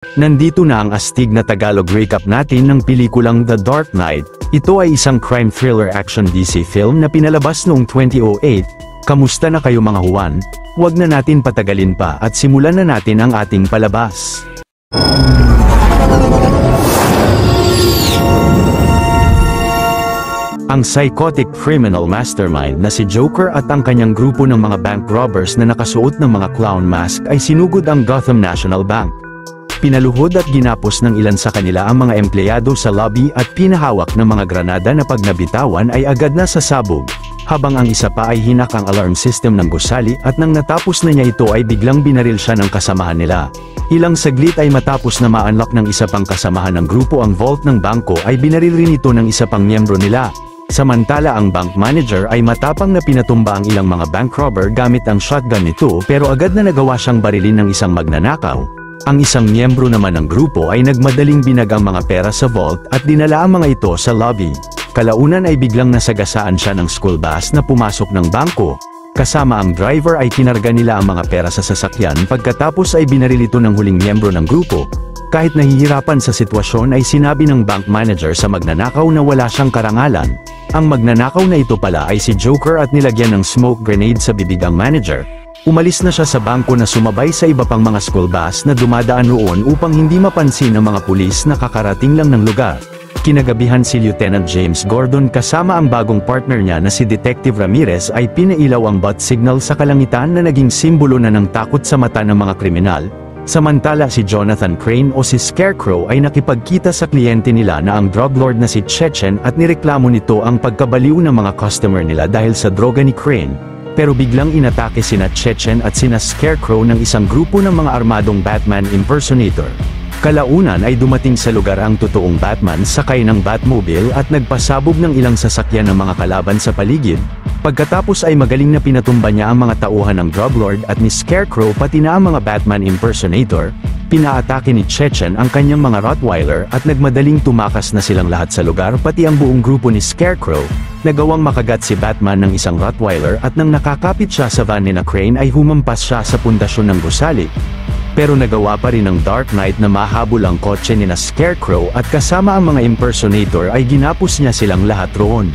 Nandito na ang astig na Tagalog recap natin ng pelikulang The Dark Knight. Ito ay isang crime thriller action DC film na pinalabas noong 2008. Kamusta na kayo mga Juan? Huwag na natin patagalin pa at simulan na natin ang ating palabas. Ang psychotic criminal mastermind na si Joker at ang kanyang grupo ng mga bank robbers na nakasuot ng mga clown mask ay sinugod ang Gotham National Bank. Pinaluhod at ginapos ng ilan sa kanila ang mga empleyado sa lobby at pinahawak ng mga granada na pag nabitawan ay agad na sasabog, habang ang isa pa ay hinak ang alarm system ng gusali at nang natapos na niya ito ay biglang binaril siya ng kasamahan nila. Ilang saglit ay matapos na ma-unlock ng isa pang kasamahan ng grupo ang vault ng bangko ay binaril rin ito ng isa pang miyembro nila. Samantala ang bank manager ay matapang na pinatumba ang ilang mga bank robber gamit ang shotgun nito pero agad na nagawa siyang barilin ng isang magnanakaw. Ang isang miyembro naman ng grupo ay nagmadaling binag ang mga pera sa vault at dinala ang mga ito sa lobby. Kalaunan ay biglang nasagasaan siya ng school bus na pumasok ng bangko. Kasama ang driver ay kinarga nila ang mga pera sa sasakyan pagkatapos ay binaril ito ng huling miyembro ng grupo. Kahit nahihirapan sa sitwasyon ay sinabi ng bank manager sa magnanakaw na wala siyang karangalan. Ang magnanakaw na ito pala ay si Joker at nilagyan ng smoke grenade sa bibig ang manager. Umalis na siya sa bangko na sumabay sa iba pang mga school bus na dumadaan roon upang hindi mapansin ng mga pulis na kakarating lang ng lugar. Kinagabihan si Lieutenant James Gordon kasama ang bagong partner niya na si Detective Ramirez ay pinailaw ang bat signal sa kalangitan na naging simbolo na ng takot sa mata ng mga kriminal. Samantala si Jonathan Crane o si Scarecrow ay nakipagkita sa kliyente nila na ang drug lord na si Chechen at nireklamo nito ang pagkabaliw ng mga customer nila dahil sa droga ni Crane. Pero biglang inatake sina Chechen at sina Scarecrow ng isang grupo ng mga armadong Batman impersonator. Kalaunan ay dumating sa lugar ang totoong Batman sakay ng Batmobile at nagpasabog ng ilang sasakyan ng mga kalaban sa paligid. Pagkatapos ay magaling na pinatumba niya ang mga tauhan ng drug lord at ni Scarecrow pati na ang mga Batman impersonator. Pinaatake ni Chechen ang kanyang mga Rottweiler at nagmadaling tumakas na silang lahat sa lugar pati ang buong grupo ni Scarecrow. Nagawang makagat si Batman ng isang Rottweiler at nang nakakapit siya sa van ni Crane ay humampas siya sa pundasyon ng gusali. Pero nagawa pa rin ng Dark Knight na mahabol ang kotse ni Scarecrow at kasama ang mga impersonator ay ginapos niya silang lahat roon.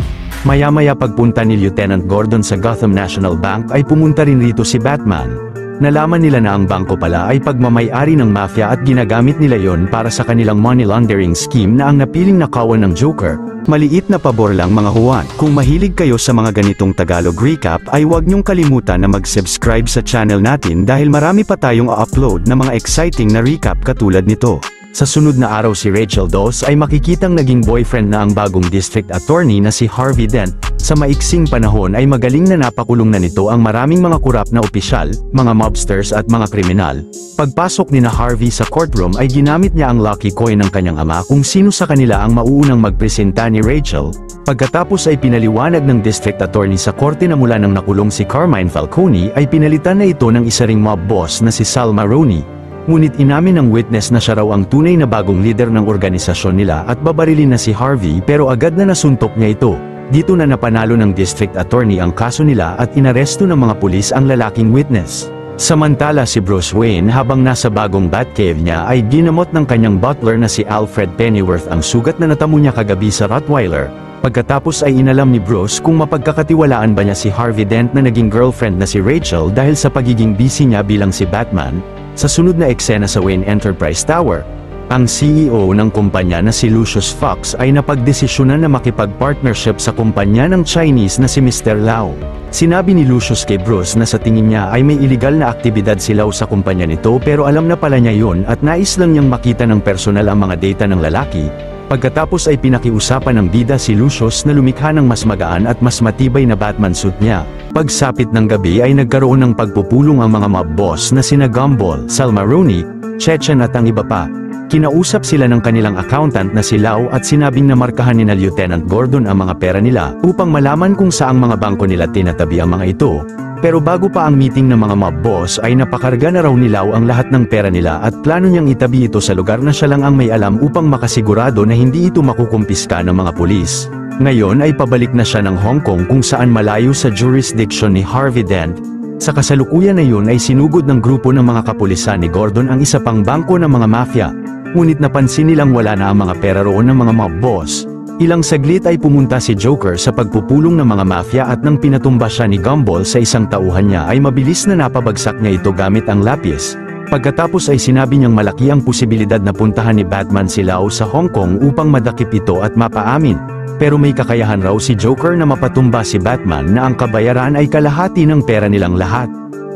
Maya-maya pagpunta ni Lieutenant Gordon sa Gotham National Bank ay pumunta rin rito si Batman. Nalaman nila na ang bangko pala ay pagmamay-ari ng mafia at ginagamit nila yon para sa kanilang money laundering scheme na ang napiling nakawan ng Joker. Maliit na pabor lang mga Juan. Kung mahilig kayo sa mga ganitong Tagalog recap ay huwag niyong kalimutan na mag-subscribe sa channel natin dahil marami pa tayong upload na mga exciting na recap katulad nito. Sa sunod na araw si Rachel Dawes ay makikitang naging boyfriend na ang bagong district attorney na si Harvey Dent. Sa maiksing panahon ay magaling na napakulong na nito ang maraming mga kurap na opisyal, mga mobsters at mga kriminal. Pagpasok ni Harvey sa courtroom ay ginamit niya ang lucky coin ng kanyang ama kung sino sa kanila ang mauunang magpresenta ni Rachel. Pagkatapos ay pinaliwanag ng district attorney sa korte na mula nang nakulong si Carmine Falcone ay pinalitan na ito ng isa ring mob boss na si Sal Maroni. Ngunit inamin ng witness na siya raw ang tunay na bagong leader ng organisasyon nila at babarilin na si Harvey pero agad na nasuntok niya ito. Dito na napanalo ng district attorney ang kaso nila at inaresto ng mga pulis ang lalaking witness. Samantala si Bruce Wayne habang nasa bagong Batcave niya ay ginamot ng kanyang butler na si Alfred Pennyworth ang sugat na natamo niya kagabi sa Rottweiler. Pagkatapos ay inalam ni Bruce kung mapagkakatiwalaan ba niya si Harvey Dent na naging girlfriend na si Rachel dahil sa pagiging busy niya bilang si Batman. Sa sunod na eksena sa Wayne Enterprise Tower, ang CEO ng kumpanya na si Lucius Fox ay napagdesisyonan na makipag-partnership sa kumpanya ng Chinese na si Mr. Lau. Sinabi ni Lucius kay Bruce na sa tingin niya ay may illegal na aktibidad si Lau sa kumpanya nito pero alam na pala niya yun at nais lang niyang makita ng personal ang mga data ng lalaki. Pagkatapos ay pinakiusapan ng bida si Lucius na lumikha ng mas magaan at mas matibay na Batman suit niya. Pagsapit ng gabi ay nagkaroon ng pagpupulong ang mga mob boss na sina Gumball, Sal Maroni, Chechen at ang iba pa. Kinausap sila ng kanilang accountant na si Lau at sinabing na markahan ni Lieutenant Gordon ang mga pera nila upang malaman kung saang mga bangko nila tinatabi ang mga ito. Pero bago pa ang meeting ng mga mob boss ay napakarga na raw ni Lau ang lahat ng pera nila at plano niyang itabi ito sa lugar na siya lang ang may alam upang makasigurado na hindi ito makukumpiska ng mga pulis. Ngayon ay pabalik na siya ng Hong Kong kung saan malayo sa jurisdiction ni Harvey Dent. Sa kasalukuyan na yun ay sinugod ng grupo ng mga kapulisan ni Gordon ang isa pang bangko ng mga mafia, ngunit napansin nilang wala na ang mga pera roon ng mga mob boss. Ilang saglit ay pumunta si Joker sa pagpupulong ng mga mafia at nang pinatumba siya ni Gumball sa isang tauhan niya ay mabilis na napabagsak niya ito gamit ang lapis. Pagkatapos ay sinabi niyang malaki ang posibilidad na puntahan ni Batman si Lau sa Hong Kong upang madakip ito at mapaamin. Pero may kakayahan raw si Joker na mapatumba si Batman na ang kabayaran ay kalahati ng pera nilang lahat.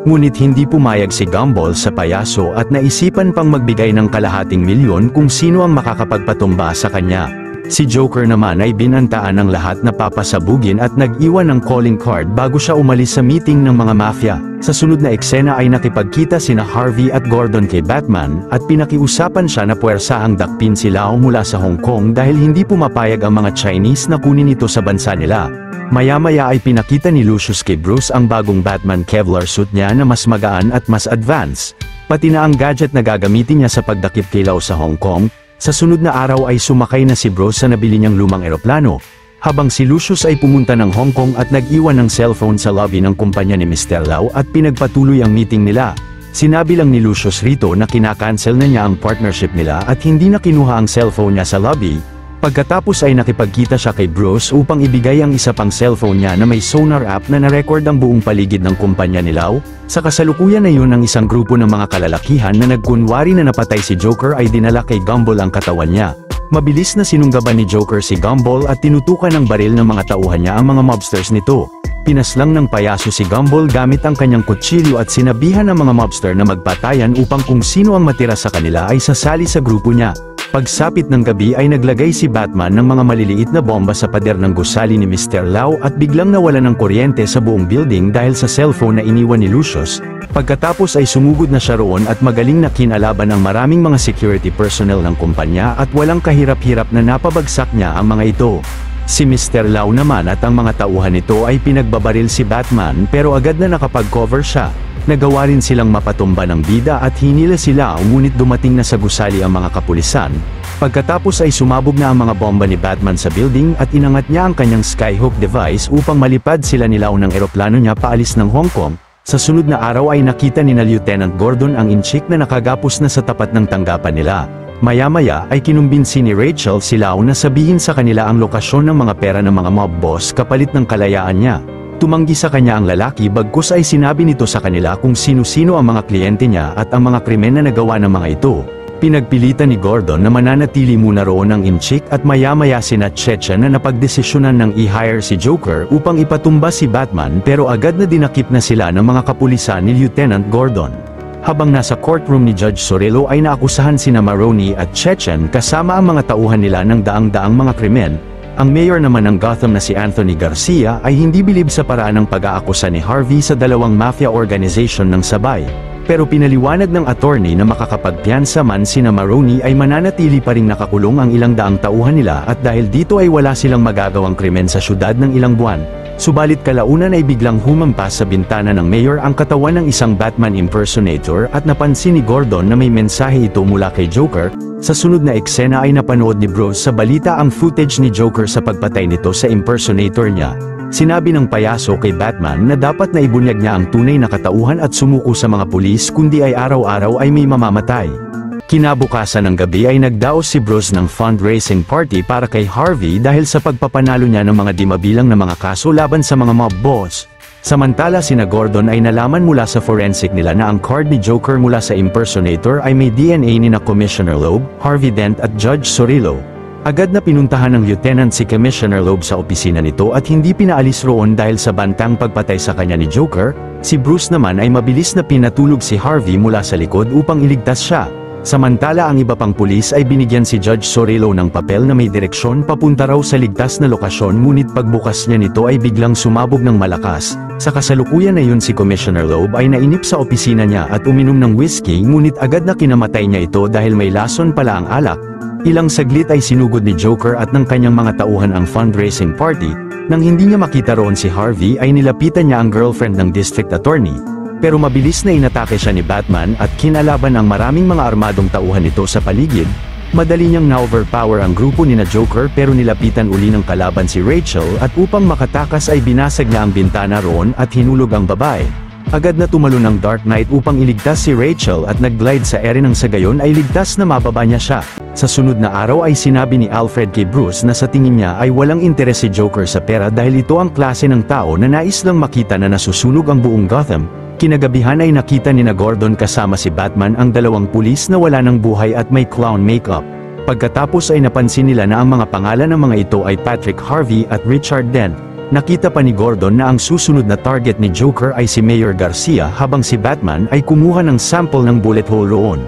Ngunit hindi pumayag si Gumball sa payaso at naisipan pang magbigay ng kalahating milyon kung sino ang makakapagpatumba sa kanya. Si Joker naman ay binantaan ng lahat na papasabugin at nag-iwan ng calling card bago siya umalis sa meeting ng mga mafia. Sa sunod na eksena ay nakipagkita sina Harvey at Gordon kay Batman at pinakiusapan siya na puwersa ang dakpin si Lau mula sa Hong Kong dahil hindi pumapayag ang mga Chinese na kunin ito sa bansa nila. Maya-maya ay pinakita ni Lucius kay Bruce ang bagong Batman Kevlar suit niya na mas magaan at mas advanced, pati na ang gadget na gagamitin niya sa pagdakip kay Lau sa Hong Kong. Sa sunod na araw ay sumakay na si Bruce sa nabili niyang lumang eroplano, habang si Lucius ay pumunta ng Hong Kong at nag-iwan ng cellphone sa lobby ng kumpanya ni Mr. Lau at pinagpatuloy ang meeting nila. Sinabi lang ni Lucius rito na kinakancel na niya ang partnership nila at hindi na kinuha ang cellphone niya sa lobby. Pagkatapos ay nakipagkita siya kay Bruce upang ibigay ang isa pang cellphone niya na may sonar app na narecord ang buong paligid ng kumpanya ni Lau. Sa kasalukuyan na yun ang isang grupo ng mga kalalakihan na nagkunwari na napatay si Joker ay dinala kay Gumball ang katawan niya. Mabilis na sinunggaban ni Joker si Gumball at tinutukan ng baril ng mga tauhan niya ang mga mobsters nito. Pinaslang ng payaso si Gumball gamit ang kanyang kutsilyo at sinabihan ng mga mobster na magpatayan upang kung sino ang matira sa kanila ay sasali sa grupo niya. Pagsapit ng gabi ay naglagay si Batman ng mga maliliit na bomba sa pader ng gusali ni Mr. Lau at biglang nawala ng kuryente sa buong building dahil sa cellphone na iniwan ni Lucius. Pagkatapos ay sumugod na siya roon at magaling na kinalaban ang maraming mga security personnel ng kumpanya at walang kahirap-hirap na napabagsak niya ang mga ito. Si Mr. Lau naman at ang mga tauhan nito ay pinagbabaril si Batman pero agad na nakapag-cover siya. Nagawa rin silang mapatumba ng bida at hinila sila ngunit dumating na sa gusali ang mga kapulisan. Pagkatapos ay sumabog na ang mga bomba ni Batman sa building at inangat niya ang kanyang skyhook device upang malipad sila ni Lau ng eroplano niya paalis ng Hong Kong. Sa sunod na araw ay nakita ni Lieutenant Gordon ang inchik na nakagapos na sa tapat ng tanggapan nila. Maya-maya ay kinumbinsi ni Rachel si Lau na sabihin sa kanila ang lokasyon ng mga pera ng mga mob boss kapalit ng kalayaan niya. Tumanggi sa kanya ang lalaki bagkus ay sinabi nito sa kanila kung sino-sino ang mga kliyente niya at ang mga krimen na nagawa ng mga ito. Pinagpilitan ni Gordon na mananatili muna roon ang inchik at maya-maya sina Chechen na napagdesisyonan ng i-hire si Joker upang ipatumba si Batman pero agad na dinakip na sila ng mga kapulisan ni Lieutenant Gordon. Habang nasa courtroom ni Judge Sorello ay naakusahan sina Maroni at Chechen kasama ang mga tauhan nila ng daang-daang mga krimen. Ang mayor naman ng Gotham na si Anthony Garcia ay hindi bilib sa paraan ng pag-aakusa ni Harvey sa dalawang mafia organization ng sabay. Pero pinaliwanag ng attorney na makakapagpiyansa man sina Maroni ay mananatili pa ring nakakulong ang ilang daang tauhan nila at dahil dito ay wala silang magagawang krimen sa syudad ng ilang buwan. Subalit kalaunan ay biglang humampas sa bintana ng mayor ang katawan ng isang Batman impersonator at napansin ni Gordon na may mensahe ito mula kay Joker. Sa sunod na eksena ay napanood ni Bruce sa balita ang footage ni Joker sa pagpatay nito sa impersonator niya. Sinabi ng payaso kay Batman na dapat na ibunyag niya ang tunay na katauhan at sumuko sa mga pulis kundi ay araw-araw ay may mamamatay. Kinabukasan ng gabi ay nagdaos si Bruce ng fundraising party para kay Harvey dahil sa pagpapanalo niya ng mga di mabilang na mga kaso laban sa mga mob boss. Samantala sina Gordon ay nalaman mula sa forensic nila na ang card ni Joker mula sa impersonator ay may DNA ni na Commissioner Loeb, Harvey Dent at Judge Sorello. Agad na pinuntahan ng lieutenant si Commissioner Loeb sa opisina nito at hindi pinaalis roon dahil sa bantang pagpatay sa kanya ni Joker. Si Bruce naman ay mabilis na pinatulog si Harvey mula sa likod upang iligtas siya. Samantala ang iba pang pulis ay binigyan si Judge Sorello ng papel na may direksyon papunta raw sa ligtas na lokasyon ngunit pagbukas niya nito ay biglang sumabog ng malakas. Sa kasalukuyan na yun si Commissioner Loeb ay nainip sa opisina niya at uminom ng whiskey ngunit agad na kinamatay niya ito dahil may lason pala ang alak. Ilang saglit ay sinugod ni Joker at ng kanyang mga tauhan ang fundraising party. Nang hindi niya makita roon si Harvey ay nilapitan niya ang girlfriend ng district attorney. Pero mabilis na inatake siya ni Batman at kinalaban ang maraming mga armadong tauhan nito sa paligid. Madali niyang na-overpower ang grupo ni na Joker pero nilapitan uli ng kalaban si Rachel at upang makatakas ay binasag niya ang bintana roon at hinulog ang babae. Agad na tumalon ang Dark Knight upang iligtas si Rachel at nag-glide sa ere nang sa gayon ay ligtas na mababa niya siya. Sa sunod na araw ay sinabi ni Alfred kay Bruce na sa tingin niya ay walang interes si Joker sa pera dahil ito ang klase ng tao na nais lang makita na nasusunog ang buong Gotham. Kinagabihan ay nakita ni Gordon kasama si Batman ang dalawang pulis na wala ng buhay at may clown makeup. Pagkatapos ay napansin nila na ang mga pangalan ng mga ito ay Patrick Harvey at Richard Dent. Nakita pa ni Gordon na ang susunod na target ni Joker ay si Mayor Garcia habang si Batman ay kumuha ng sample ng bullet hole roon.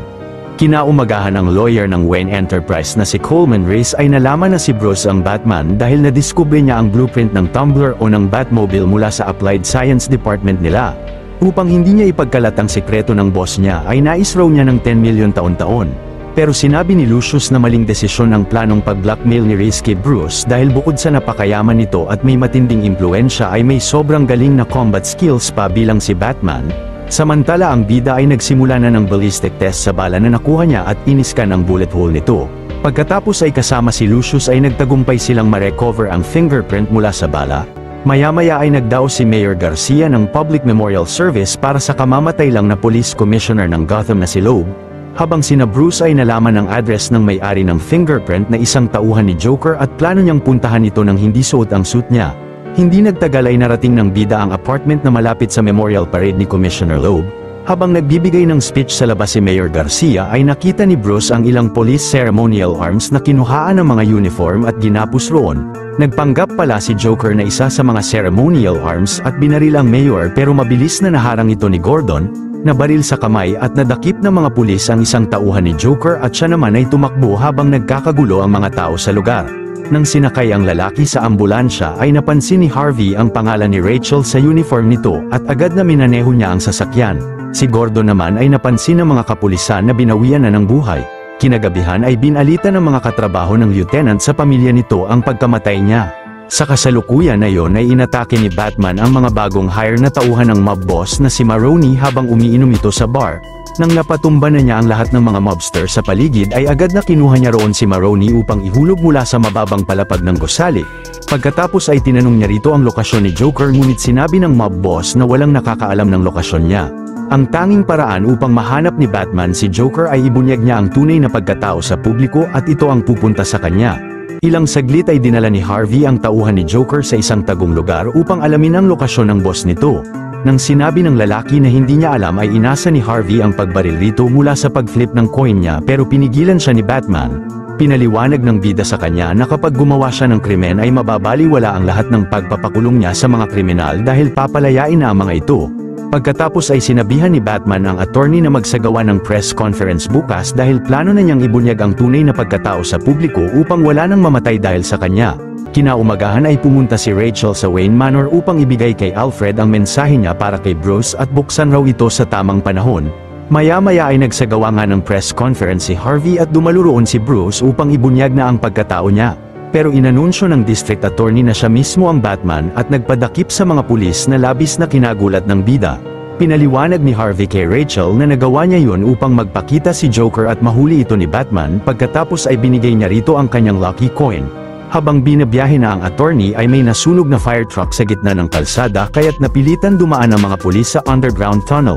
Kinaumagahan ang lawyer ng Wayne Enterprise na si Coleman Reese ay nalaman na si Bruce ang Batman dahil nadiskubre niya ang blueprint ng tumbler o ng Batmobile mula sa Applied Science Department nila. Upang hindi niya ipagkalat ang sekreto ng boss niya ay nais raw niya ng 10 million taon-taon. Pero sinabi ni Lucius na maling desisyon ang planong pag-blackmail ni Reese kay Bruce dahil bukod sa napakayaman nito at may matinding impluensya ay may sobrang galing na combat skills pa bilang si Batman. Samantala ang bida ay nagsimula na ng ballistic test sa bala na nakuha niya at iniskan ang bullet hole nito. Pagkatapos ay kasama si Lucius ay nagtagumpay silang ma-recover ang fingerprint mula sa bala. Maya-maya ay nagdaos si Mayor Garcia ng Public Memorial Service para sa kamamatay lang na Police Commissioner ng Gotham na si Loeb. Habang sina Bruce ay nalaman ang address ng may-ari ng fingerprint na isang tauhan ni Joker at plano niyang puntahan ito nang hindi suot ang suit niya. Hindi nagtagal ay narating ng bida ang apartment na malapit sa memorial parade ni Commissioner Loeb. Habang nagbibigay ng speech sa labas si Mayor Garcia ay nakita ni Bruce ang ilang police ceremonial arms na kinuhaan ng mga uniform at ginapos roon. Nagpanggap pala si Joker na isa sa mga ceremonial arms at binaril ang mayor pero mabilis na naharang ito ni Gordon. Nabaril sa kamay at nadakip ng mga pulis ang isang tauhan ni Joker at siya naman ay tumakbo habang nagkakagulo ang mga tao sa lugar. Nang sinakay ang lalaki sa ambulansya ay napansin ni Harvey ang pangalan ni Rachel sa uniform nito at agad na minaneho niya ang sasakyan. Si Gordon naman ay napansin ng mga kapulisan na binawian na ng buhay. Kinagabihan ay binalita ng mga katrabaho ng lieutenant sa pamilya nito ang pagkamatay niya. Sa kasalukuyan na yon ay inatake ni Batman ang mga bagong hire na tauhan ng mob boss na si Maroni habang umiinom ito sa bar. Nang napatumba na niya ang lahat ng mga mobster sa paligid ay agad na kinuha niya roon si Maroni upang ihulog mula sa mababang palapag ng gusali. Pagkatapos ay tinanong niya rito ang lokasyon ni Joker ngunit sinabi ng mob boss na walang nakakaalam ng lokasyon niya. Ang tanging paraan upang mahanap ni Batman si Joker ay ibunyag niya ang tunay na pagkatao sa publiko at ito ang pupunta sa kanya. Ilang saglit ay dinala ni Harvey ang tauhan ni Joker sa isang tagong lugar upang alamin ang lokasyon ng boss nito. Nang sinabi ng lalaki na hindi niya alam ay inasa ni Harvey ang pagbaril rito mula sa pag-flip ng coin niya pero pinigilan siya ni Batman. Pinaliwanag ng bida sa kanya na kapag gumawa siya ng krimen ay mababaliwala ang lahat ng pagpapakulong niya sa mga kriminal dahil papalayain na ang mga ito. Pagkatapos ay sinabihan ni Batman ang attorney na magsagawa ng press conference bukas dahil plano na niyang ibunyag ang tunay na pagkatao sa publiko upang wala nang mamatay dahil sa kanya. Kinaumagahan ay pumunta si Rachel sa Wayne Manor upang ibigay kay Alfred ang mensahe niya para kay Bruce at buksan raw ito sa tamang panahon. Maya-maya ay nagsagawa nga ng press conference si Harvey at dumalo roon si Bruce upang ibunyag na ang pagkatao niya. Pero inanunsyo ng district attorney na siya mismo ang Batman at nagpadakip sa mga pulis na labis na kinagulat ng bida. Pinaliwanag ni Harvey kay Rachel na nagawa niya yun upang magpakita si Joker at mahuli ito ni Batman pagkatapos ay binigay niya rito ang kanyang lucky coin. Habang binabiyahe na ang attorney ay may nasunog na fire truck sa gitna ng kalsada kaya't napilitan dumaan ang mga pulis sa underground tunnel.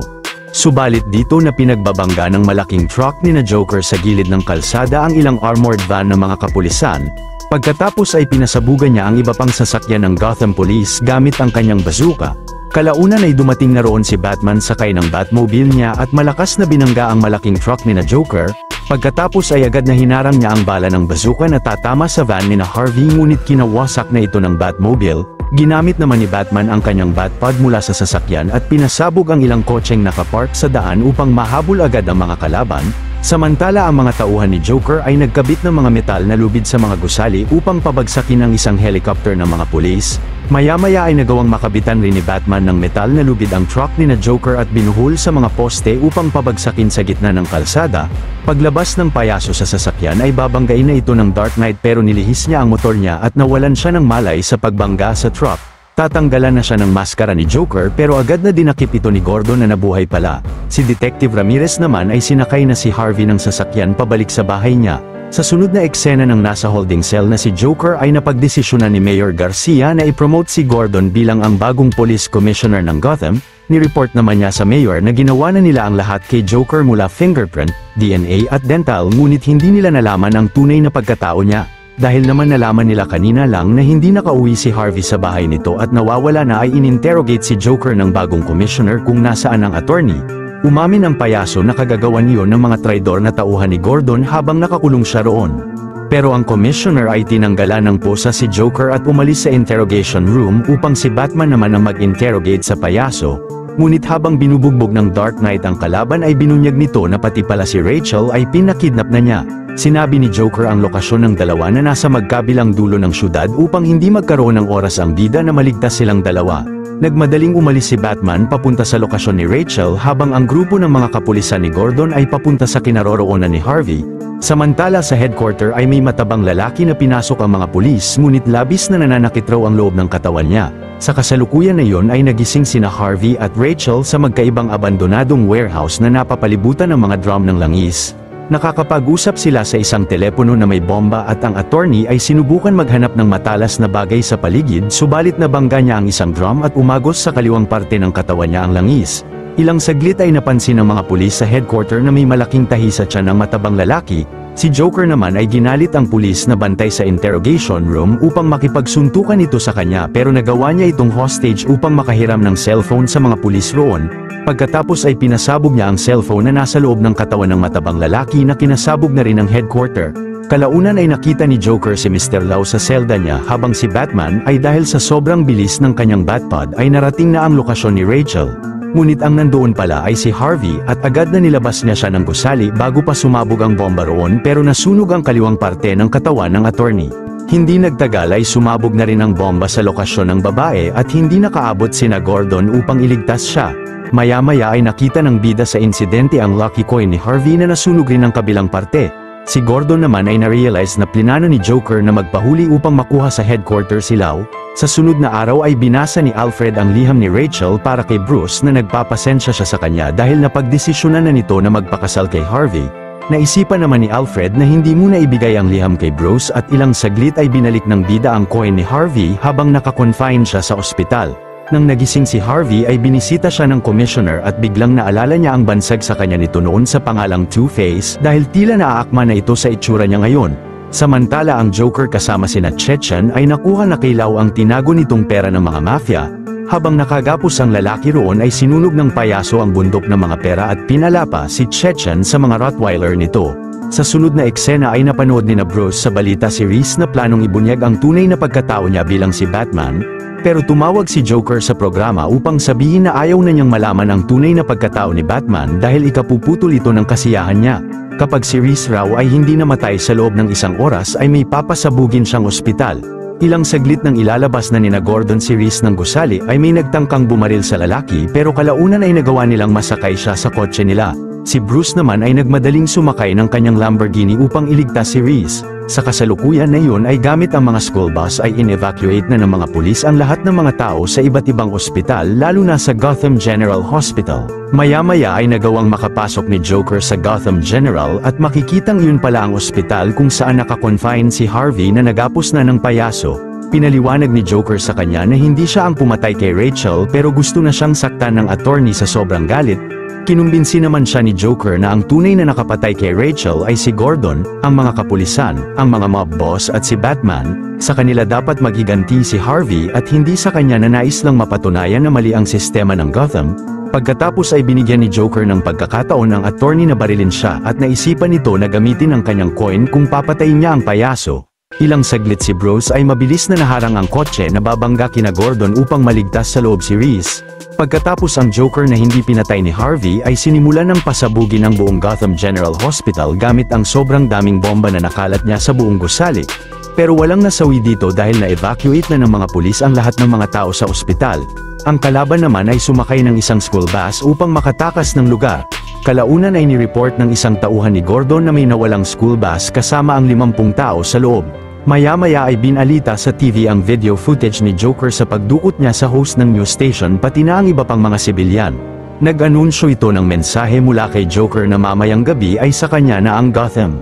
Subalit dito na pinagbabangga ng malaking truck ni na Joker sa gilid ng kalsada ang ilang armored van ng mga kapulisan. Pagkatapos ay pinasabugan niya ang iba pang sasakyan ng Gotham Police gamit ang kanyang bazooka. Kalaunan ay dumating na roon si Batman sakay ng Batmobile niya at malakas na binangga ang malaking truck ni na Joker. Pagkatapos ay agad na hinarang niya ang bala ng bazooka na tatama sa van ni na Harvey ngunit kinawasak na ito ng Batmobile. Ginamit naman ni Batman ang kanyang Batpod mula sa sasakyan at pinasabog ang ilang kotseng nakapark sa daan upang mahabol agad ang mga kalaban. Samantala ang mga tauhan ni Joker ay nagkabit ng mga metal na lubid sa mga gusali upang pabagsakin ang isang helicopter ng mga pulis. Maya-maya ay nagawang makabitan rin ni Batman ng metal na lubid ang truck ni na Joker at binuhol sa mga poste upang pabagsakin sa gitna ng kalsada. Paglabas ng payaso sa sasakyan ay babanggain na ito ng Dark Knight pero nilihis niya ang motor niya at nawalan siya ng malay sa pagbangga sa truck. Tatanggalan na siya ng maskara ni Joker pero agad na dinakip ito ni Gordon na nabuhay pala. Si Detective Ramirez naman ay sinakay na si Harvey ng sasakyan pabalik sa bahay niya. Sa sunod na eksena ng nasa holding cell na si Joker ay napagdesisyonan ni Mayor Garcia na ipromote si Gordon bilang ang bagong police commissioner ng Gotham. Nireport naman niya sa mayor na ginawa na nila ang lahat kay Joker mula fingerprint, DNA at dental ngunit hindi nila nalaman ang tunay na pagkatao niya. Dahil naman nalaman nila kanina lang na hindi nakauwi si Harvey sa bahay nito at nawawala na ay ininterrogate si Joker ng bagong commissioner kung nasaan ang attorney. Umamin ang payaso na kagagawan iyon ng mga traidor na tauhan ni Gordon habang nakakulong siya roon. Pero ang commissioner ay tinanggalan ng pusa si Joker at umalis sa interrogation room upang si Batman naman ang mag-interrogate sa payaso. Ngunit habang binubugbog ng Dark Knight ang kalaban ay binunyag nito na pati pala si Rachel ay pinakidnap na niya. Sinabi ni Joker ang lokasyon ng dalawa na nasa magkabilang dulo ng syudad upang hindi magkaroon ng oras ang bida na maligtas silang dalawa. Nagmadaling umalis si Batman papunta sa lokasyon ni Rachel habang ang grupo ng mga kapulisan ni Gordon ay papunta sa kinaroroonan ni Harvey. Samantala sa headquarter ay may matabang lalaki na pinasok ang mga pulis ngunit labis na nananakit raw ang loob ng katawan niya. Sa kasalukuyan na iyon ay nagising sina Harvey at Rachel sa magkaibang abandonadong warehouse na napapalibutan ng mga drum ng langis. Nakakapag-usap sila sa isang telepono na may bomba at ang attorney ay sinubukan maghanap ng matalas na bagay sa paligid subalit nabangga niya ang isang drum at umagos sa kaliwang parte ng katawan niya ang langis. Ilang saglit ay napansin ng mga pulis sa headquarter na may malaking tahi sa tiyan ng matabang lalaki. Si Joker naman ay ginalit ang pulis na bantay sa interrogation room upang makipagsuntukan ito sa kanya pero nagawa niya itong hostage upang makahiram ng cellphone sa mga pulis roon. Pagkatapos ay pinasabog niya ang cellphone na nasa loob ng katawan ng matabang lalaki na kinasabog na rin ang headquarter. Kalaunan ay nakita ni Joker si Mr. Lau sa selda niya habang si Batman ay dahil sa sobrang bilis ng kanyang Batpod ay narating na ang lokasyon ni Rachel. Ngunit ang nandoon pala ay si Harvey at agad na nilabas niya siya ng gusali bago pa sumabog ang bomba roon pero nasunog ang kaliwang parte ng katawan ng attorney. Hindi nagtagal ay sumabog na rin ang bomba sa lokasyon ng babae at hindi nakaabot sina Gordon upang iligtas siya. Maya-maya ay nakita ng bida sa insidente ang lucky coin ni Harvey na nasunog rin ang kabilang parte. Si Gordon naman ay na-realize na plinano ni Joker na magpahuli upang makuha sa headquarters si Lau. Sa sunod na araw ay binasa ni Alfred ang liham ni Rachel para kay Bruce na nagpapasensya siya sa kanya dahil napagdesisyonan na nito na magpakasal kay Harvey. Naisipan naman ni Alfred na hindi muna ibigay ang liham kay Bruce at ilang saglit ay binalik ng bida ang coin ni Harvey habang nakakonfine siya sa ospital. Nang nagising si Harvey ay binisita siya ng commissioner at biglang naalala niya ang bansag sa kanya nito noon sa pangalang Two-Face dahil tila naaakma na ito sa itsura niya ngayon. Samantala ang Joker kasama sina Chechen ay nakuha na kay Lau ang tinago nitong pera ng mga mafia. Habang nakagapos ang lalaki roon ay sinunog ng payaso ang bundok ng mga pera at pinalapa si Chechen sa mga Rottweiler nito. Sa sunod na eksena ay napanood ni na Bruce sa balita si Reese na planong ibunyag ang tunay na pagkatao niya bilang si Batman. Pero tumawag si Joker sa programa upang sabihin na ayaw na niyang malaman ang tunay na pagkatao ni Batman dahil ikapuputol ito ng kasiyahan niya. Kapag si Reese raw ay hindi namatay sa loob ng isang oras ay may papasabugin siyang ospital. Ilang saglit nang ilalabas na nina Gordon si Reese ng gusali ay may nagtangkang bumaril sa lalaki pero kalaunan ay nagawa nilang masakay siya sa kotse nila. Si Bruce naman ay nagmadaling sumakay ng kanyang Lamborghini upang iligtas si Reese. Sa kasalukuyan na iyon ay gamit ang mga school bus ay in-evacuate na ng mga pulis ang lahat ng mga tao sa iba't ibang ospital lalo na sa Gotham General Hospital. Maya-maya ay nagawang makapasok ni Joker sa Gotham General at makikitang iyon pala ang ospital kung saan nakakonfine si Harvey na nagapos na ng payaso. Pinaliwanag ni Joker sa kanya na hindi siya ang pumatay kay Rachel pero gusto na siyang saktan ng attorney sa sobrang galit. Kinumbinsi naman siya ni Joker na ang tunay na nakapatay kay Rachel ay si Gordon, ang mga kapulisan, ang mga mob boss at si Batman. Sa kanila dapat maghiganti si Harvey at hindi sa kanya na nais lang mapatunayan na mali ang sistema ng Gotham. Pagkatapos ay binigyan ni Joker ng pagkakataon ng attorney na barilin siya at naisipan nito na gamitin ang kanyang coin kung papatayin niya ang payaso. Ilang saglit si Bruce ay mabilis na naharang ang kotse na babangga kina Gordon upang maligtas sa loob si Reese. Pagkatapos ang Joker na hindi pinatay ni Harvey ay sinimulan ng pasabugin ang buong Gotham General Hospital gamit ang sobrang daming bomba na nakalat niya sa buong gusali. Pero walang nasawi dito dahil na-evacuate na ng mga pulis ang lahat ng mga tao sa ospital. Ang kalaban naman ay sumakay ng isang school bus upang makatakas ng lugar. Kalaunan ay nireport ng isang tauhan ni Gordon na may nawalang school bus kasama ang 50 tao sa loob. Maya-maya ay binalita sa TV ang video footage ni Joker sa pagdukot niya sa host ng news station pati na ang iba pang mga sibilyan. Nag-anunsyo ito ng mensahe mula kay Joker na mamayang gabi ay sa kanya na ang Gotham.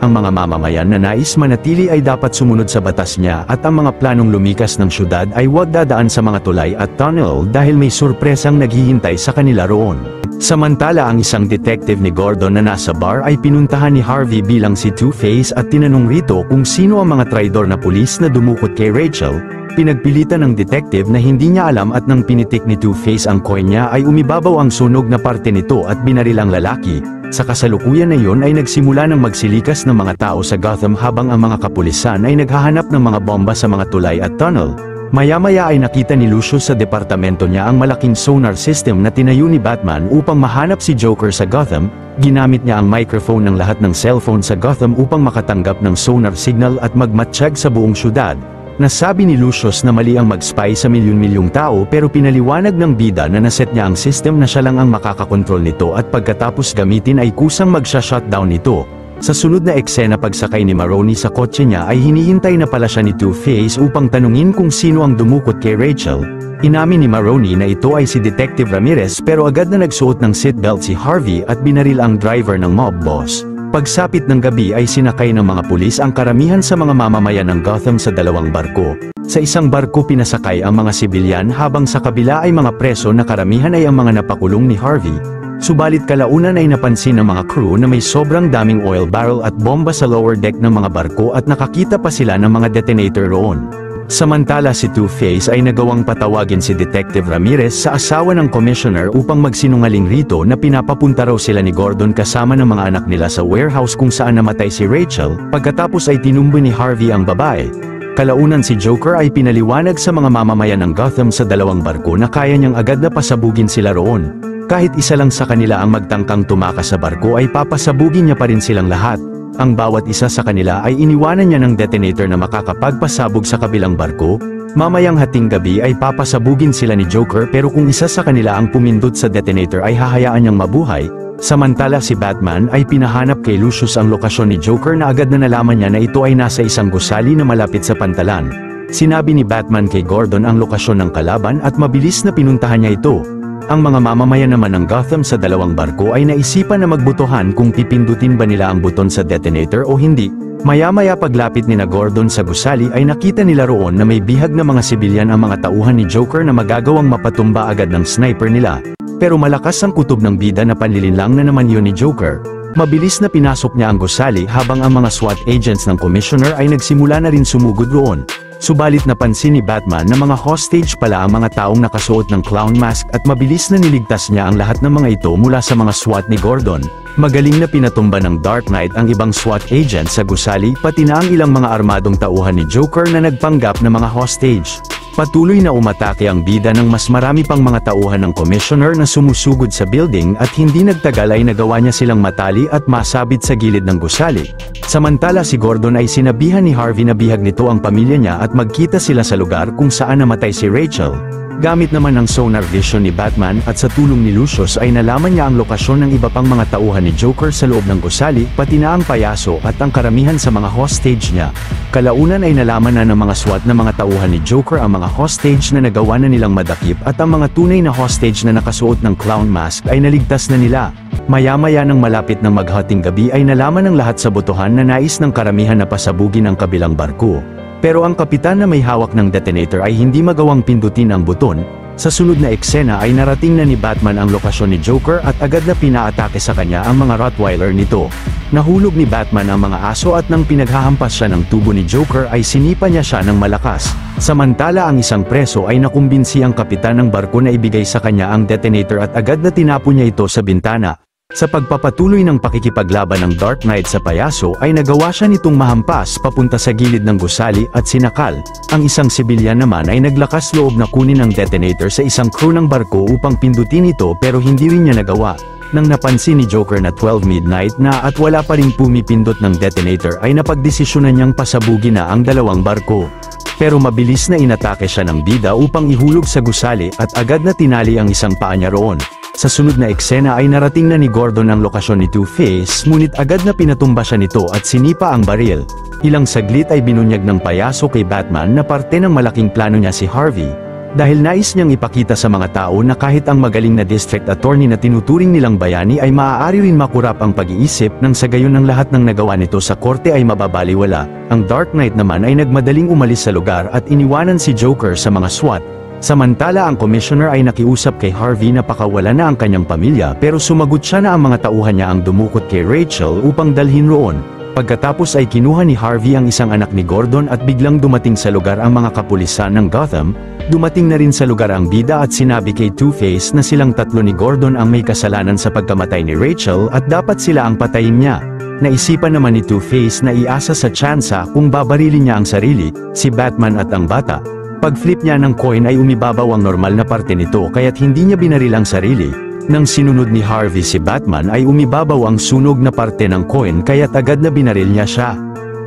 ang mga mamamayan na nais manatili ay dapat sumunod sa batas niya at ang mga planong lumikas ng syudad ay huwag dadaan sa mga tulay at tunnel dahil may surpresang naghihintay sa kanila roon. Samantala ang isang detective ni Gordon na nasa bar ay pinuntahan ni Harvey bilang si Two-Face at tinanong rito kung sino ang mga traidor na pulis na dumukot kay Rachel. Pinagpilitan ng detective na hindi niya alam at nang pinitik ni Two-Face ang coin niya ay umibabaw ang sunog na parte nito at binaril ang lalaki. Sa kasalukuyan na iyon ay nagsimula ng magsilikas ng mga tao sa Gotham habang ang mga kapulisan ay naghahanap ng mga bomba sa mga tulay at tunnel. Maya-maya ay nakita ni Lucius sa departamento niya ang malaking sonar system na tinayo ni Batman upang mahanap si Joker sa Gotham. Ginamit niya ang microphone ng lahat ng cellphone sa Gotham upang makatanggap ng sonar signal at magmatsyag sa buong syudad. Nasabi ni Lucius na mali ang mag-spy sa milyon-milyong tao pero pinaliwanag ng bida na naset niya ang system na siya lang ang makakakontrol nito at pagkatapos gamitin ay kusang magsha-shutdown nito. Sa sunod na eksena pagsakay ni Maroni sa kotse niya ay hinihintay na pala siya ni Two-Face upang tanungin kung sino ang dumukot kay Rachel. Inamin ni Maroni na ito ay si Detective Ramirez pero agad na nagsuot ng seatbelt si Harvey at binaril ang driver ng mob boss. Pagsapit ng gabi ay sinakay ng mga pulis ang karamihan sa mga mamamayan ng Gotham sa dalawang barko. Sa isang barko pinasakay ang mga sibilyan habang sa kabila ay mga preso na karamihan ay ang mga napakulong ni Harvey. Subalit kalaunan ay napansin ng mga crew na may sobrang daming oil barrel at bomba sa lower deck ng mga barko at nakakita pa sila ng mga detonator roon. Samantala si Two-Face ay nagawang patawagin si Detective Ramirez sa asawa ng commissioner upang magsinungaling rito na pinapapunta raw sila ni Gordon kasama ng mga anak nila sa warehouse kung saan namatay si Rachel, pagkatapos ay tinumbo ni Harvey ang babae. Kalaunan si Joker ay pinaliwanag sa mga mamamayan ng Gotham sa dalawang barko na kaya niyang agad na pasabugin sila roon. Kahit isa lang sa kanila ang magtangkang tumakas sa barko ay papasabugin niya pa rin silang lahat. Ang bawat isa sa kanila ay iniwanan niya ng detonator na makakapagpasabog sa kabilang barko. Mamayang hating gabi ay papasabugin sila ni Joker pero kung isa sa kanila ang pumindot sa detonator ay hahayaan niyang mabuhay. Samantala si Batman ay pinahanap kay Lucius ang lokasyon ni Joker na agad na nalaman niya na ito ay nasa isang gusali na malapit sa pantalan. Sinabi ni Batman kay Gordon ang lokasyon ng kalaban at mabilis na pinuntahan niya ito. Ang mga mamamayan naman ng Gotham sa dalawang barko ay naisipan na magbutuhan kung pipindutin ba nila ang buton sa detonator o hindi. Maya-maya paglapit ni Gordon sa gusali ay nakita nila roon na may bihag na mga sibilyan ang mga tauhan ni Joker na magagawang mapatumba agad ng sniper nila. Pero malakas ang kutob ng bida na panlilinlang na naman yun ni Joker. Mabilis na pinasok niya ang gusali habang ang mga SWAT agents ng commissioner ay nagsimula na rin sumugod roon. Subalit napansin ni Batman na mga hostage pala ang mga taong nakasuot ng clown mask at mabilis na niligtas niya ang lahat ng mga ito mula sa mga SWAT ni Gordon. Magaling na pinatumba ng Dark Knight ang ibang SWAT agent sa gusali pati na ang ilang mga armadong tauhan ni Joker na nagpanggap na mga hostage. Patuloy na umatake ang bida ng mas marami pang mga tauhan ng commissioner na sumusugod sa building at hindi nagtagal ay nagawa niya silang matali at masabit sa gilid ng gusali. Samantala si Gordon ay sinabihan ni Harvey na bihag nito ang pamilya niya at magkita sila sa lugar kung saan namatay si Rachel. Gamit naman ang sonar vision ni Batman at sa tulong ni Lucius ay nalaman niya ang lokasyon ng iba pang mga tauhan ni Joker sa loob ng gusali pati na ang payaso at ang karamihan sa mga hostage niya. Kalaunan ay nalaman na ng mga SWAT na mga tauhan ni Joker ang mga hostage na nagawa na nilang madakip at ang mga tunay na hostage na nakasuot ng clown mask ay naligtas na nila. Maya-maya nang malapit ng maghating gabi ay nalaman ng lahat sa botohan na nais ng karamihan na pasabugin ang kabilang barko. Pero ang kapitan na may hawak ng detonator ay hindi magawang pindutin ang buton. Sa sunod na eksena ay narating na ni Batman ang lokasyon ni Joker at agad na pinaatake sa kanya ang mga Rottweiler nito. Nahulog ni Batman ang mga aso at nang pinaghahampas siya ng tubo ni Joker ay sinipa niya siya ng malakas. Samantala ang isang preso ay nakumbinsi ang kapitan ng barko na ibigay sa kanya ang detonator at agad na tinapon niya ito sa bintana. Sa pagpapatuloy ng pakikipaglaban ng Dark Knight sa payaso ay nagawa siya nitong mahampas papunta sa gilid ng gusali at sinakal. Ang isang sibilyan naman ay naglakas loob na kunin ang detonator sa isang crew ng barko upang pindutin ito pero hindi rin niya nagawa. Nang napansin ni Joker na 12 midnight na at wala pa ring pumipindot ng detonator ay napagdesisyonan niyang pasabugin na ang dalawang barko. Pero mabilis na inatake siya ng bida upang ihulog sa gusali at agad na tinali ang isang paa niya roon. Sa sunod na eksena ay narating na ni Gordon ang lokasyon ni Two-Face ngunit agad na pinatumba siya nito at sinipa ang baril. Ilang saglit ay binunyag ng payaso kay Batman na parte ng malaking plano niya si Harvey. Dahil nais niyang ipakita sa mga tao na kahit ang magaling na district attorney na tinuturing nilang bayani ay maaari rin makurap ang pag-iisip nang sa gayon ang lahat ng nagawa nito sa korte ay mababaliwala. Ang Dark Knight naman ay nagmadaling umalis sa lugar at iniwanan si Joker sa mga SWAT. Samantala ang commissioner ay nakiusap kay Harvey na pakawala na ang kanyang pamilya pero sumagot siya na ang mga tauhan niya ang dumukot kay Rachel upang dalhin roon. Pagkatapos ay kinuha ni Harvey ang isang anak ni Gordon at biglang dumating sa lugar ang mga kapulisan ng Gotham. Dumating na rin sa lugar ang bida at sinabi kay Two-Face na silang tatlo ni Gordon ang may kasalanan sa pagkamatay ni Rachel at dapat sila ang patayin niya. Naisipan naman ni Two-Face na iasa sa tsansa kung babarilin niya ang sarili, si Batman at ang bata. Pag-flip niya ng coin ay umibabaw ang normal na parte nito kaya't hindi niya binaril ang sarili. Nang sinunod ni Harvey si Batman ay umibabaw ang sunog na parte ng coin kaya't agad na binaril niya siya.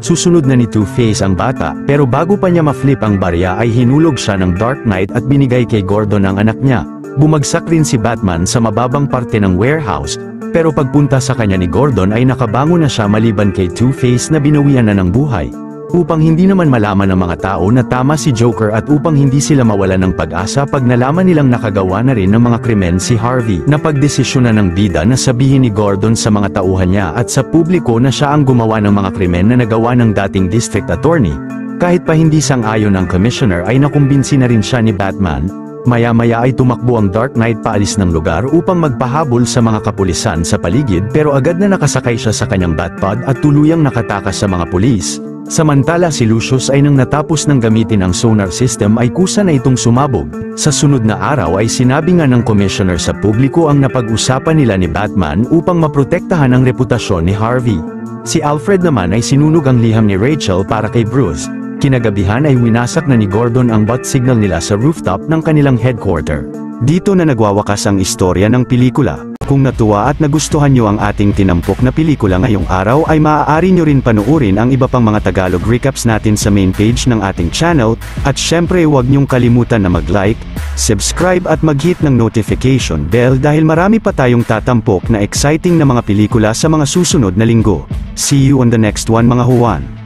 Susunod na ni Two-Face ang bata, pero bago pa niya ma-flip ang barya ay hinulog siya ng Dark Knight at binigay kay Gordon ang anak niya. Bumagsak rin si Batman sa mababang parte ng warehouse, pero pagpunta sa kanya ni Gordon ay nakabango na siya maliban kay Two-Face na binawian na ng buhay. Upang hindi naman malaman ng mga tao na tama si Joker at upang hindi sila mawalan ng pag-asa pag nalaman nilang nakagawa na rin ng mga krimen si Harvey, napagdesisyonan ng bida na sabihin ni Gordon sa mga tauhan niya at sa publiko na siya ang gumawa ng mga krimen na nagawa ng dating district attorney. Kahit pa hindi sang-ayon ang commissioner ay nakumbinsi na rin siya ni Batman. Maya-maya ay tumakbo ang Dark Knight paalis ng lugar upang magpahabol sa mga kapulisan sa paligid pero agad na nakasakay siya sa kanyang Batpod at tuluyang nakatakas sa mga pulis. Samantala si Lucius ay nang natapos ng gamitin ang sonar system ay kusa na itong sumabog. Sa sunod na araw ay sinabi nga ng commissioner sa publiko ang napag-usapan nila ni Batman upang maprotektahan ang reputasyon ni Harvey. Si Alfred naman ay sinunog ang liham ni Rachel para kay Bruce. Kinagabihan ay winasak na ni Gordon ang bat signal nila sa rooftop ng kanilang headquarter. Dito na nagwawakas ang istorya ng pelikula. Kung natuwa at nagustuhan nyo ang ating tinampok na pelikula ngayong araw ay maaari nyo rin panuorin ang iba pang mga Tagalog recaps natin sa main page ng ating channel, at syempre huwag nyong kalimutan na mag-like, subscribe at mag-hit ng notification bell dahil marami pa tayong tatampok na exciting na mga pelikula sa mga susunod na linggo. See you on the next one mga Juan.